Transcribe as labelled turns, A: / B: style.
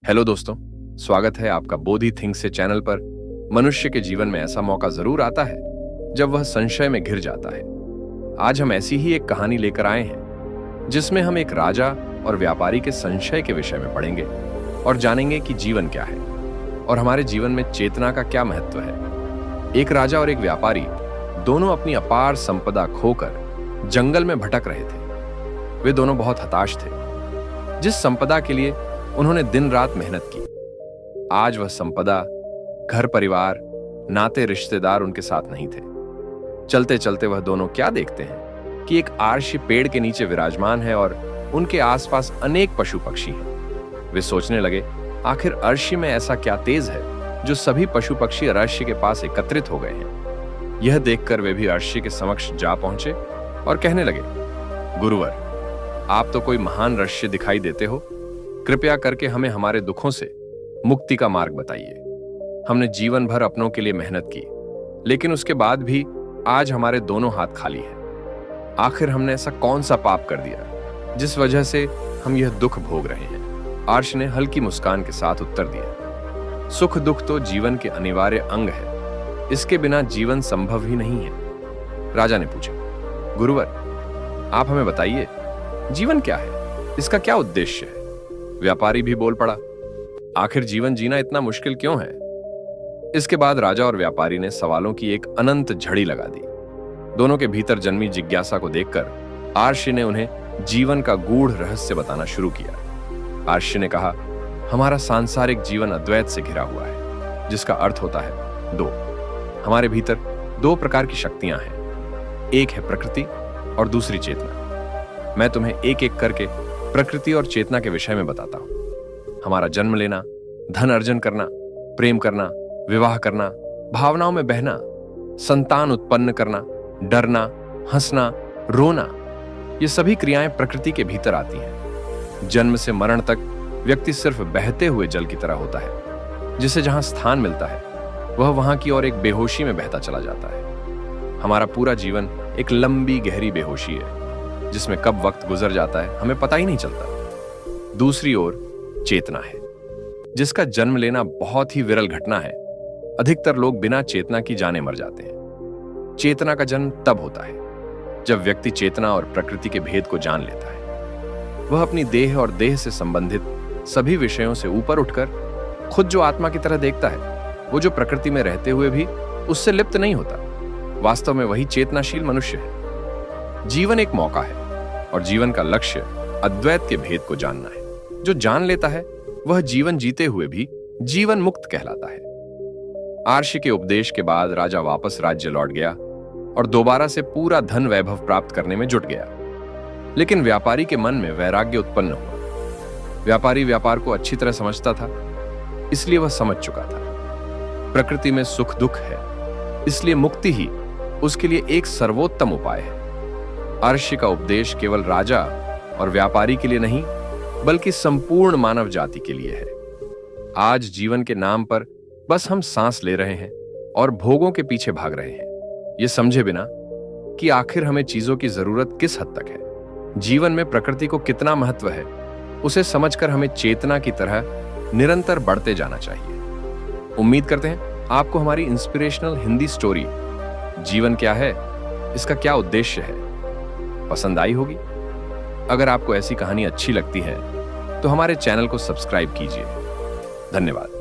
A: Hello दोस्तों, स्वागत है आपका बोधि थिंक से चैनल पर। मनुष्य के जीवन में ऐसा मौका जरूर आता है जब वह संशय में घिर जाता है। आज हम ऐसी ही एक कहानी लेकर आए हैं जिसमें हम एक राजा और व्यापारी के संशय के विषय में पढ़ेंगे और जानेंगे कि जीवन क्या है और हमारे जीवन में चेतना का क्या महत्व है। एक राजा और एक व्यापारी दोनों अपनी अपार संपदा खोकर जंगल में भटक रहे थे। वे दोनों बहुत हताश थे। जिस संपदा के लिए उन्होंने दिन रात मेहनत की, आज वह संपदा, घर परिवार, नाते रिश्तेदार उनके साथ नहीं थे। चलते चलते वह दोनों क्या देखते हैं कि एक आर्ष पेड़ के नीचे विराजमान है और उनके आसपास अनेक पशु पक्षी हैं। वे सोचने लगे, आखिर अर्शी में ऐसा क्या तेज है जो सभी पशु पक्षी अर्शी के पास एकत्रित हो गए हैं। यह देखकर वे भी अर्शी के समक्ष जा पहुंचे और कहने लगे, गुरुवर, आप तो कोई महान ऋषि दिखाई देते हो। कृपया करके हमें हमारे दुखों से मुक्ति का मार्ग बताइए। हमने जीवन भर अपनों के लिए मेहनत की, लेकिन उसके बाद भी आज हमारे दोनों हाथ खाली हैं। आखिर हमने ऐसा कौन सा पाप कर दिया जिस वजह से हम यह दुख भोग रहे हैं। आर्ष ने हल्की मुस्कान के साथ उत्तर दिया, सुख दुख तो जीवन के अनिवार्य अंग है, इसके बिना जीवन संभव ही नहीं है। राजा ने पूछा, गुरुवर, आप हमें बताइए, जीवन क्या है, इसका क्या उद्देश्य है। व्यापारी भी बोल पड़ा, आखिर जीवन जीना इतना मुश्किल क्यों है। इसके बाद राजा और व्यापारी ने सवालों की एक अनंत झड़ी लगा दी। दोनों के भीतर जन्मी जिज्ञासा को देखकर आर्ष ने उन्हें जीवन का गूढ़ रहस्य बताना शुरू किया। आर्ष ने कहा, हमारा सांसारिक जीवन अद्वैत से घिरा हुआ है, जिसका अर्थ होता है दो। हमारे भीतर दो प्रकार की शक्तियां हैं, एक है प्रकृति और दूसरी चेतना। मैं तुम्हें एक एक करके प्रकृति और चेतना के विषय में बताता हूं। हमारा जन्म लेना, धन अर्जन करना, प्रेम करना, विवाह करना, भावनाओं में बहना, संतान उत्पन्न करना, डरना, हंसना, रोना, ये सभी क्रियाएं प्रकृति के भीतर आती हैं। जन्म से मरण तक व्यक्ति सिर्फ बहते हुए जल की तरह होता है, जिसे जहां स्थान मिलता है वह वहां की ओर एक बेहोशी में बहता चला जाता है। हमारा पूरा जीवन एक लंबी गहरी बेहोशी है, जिसमें कब वक्त गुजर जाता है हमें पता ही नहीं चलता। दूसरी ओर चेतना है, जिसका जन्म लेना बहुत ही विरल घटना है। अधिकतर लोग बिना चेतना की जाने मर जाते हैं। चेतना का जन्म तब होता है जब व्यक्ति चेतना और प्रकृति के भेद को जान लेता है। वह अपनी देह और देह से संबंधित सभी विषयों से ऊपर उठकर खुद जो आत्मा की तरह देखता है, वो जो प्रकृति में रहते हुए भी उससे लिप्त नहीं होता, वास्तव में वही चेतनाशील मनुष्य है। जीवन एक मौका है और जीवन का लक्ष्य अद्वैत के भेद को जानना है। जो जान लेता है वह जीवन जीते हुए भी जीवन मुक्त कहलाता है। आर्ष के उपदेश के बाद राजा वापस राज्य लौट गया और दोबारा से पूरा धन वैभव प्राप्त करने में जुट गया। लेकिन व्यापारी के मन में वैराग्य उत्पन्न हुआ। व्यापारी व्यापार को अच्छी तरह समझता था, इसलिए वह समझ चुका था प्रकृति में सुख दुख है, इसलिए मुक्ति ही उसके लिए एक सर्वोत्तम उपाय है। अर्श का उपदेश केवल राजा और व्यापारी के लिए नहीं, बल्कि संपूर्ण मानव जाति के लिए है। आज जीवन के नाम पर बस हम सांस ले रहे हैं और भोगों के पीछे भाग रहे हैं, ये समझे बिना कि आखिर हमें चीजों की जरूरत किस हद तक है। जीवन में प्रकृति को कितना महत्व है, उसे समझकर हमें चेतना की तरह निरंतर बढ़ते जाना चाहिए। उम्मीद करते हैं आपको हमारी इंस्पिरेशनल हिंदी स्टोरी जीवन क्या है, इसका क्या उद्देश्य है, पसंद आई होगी। अगर आपको ऐसी कहानी अच्छी लगती है तो हमारे चैनल को सब्सक्राइब कीजिए। धन्यवाद।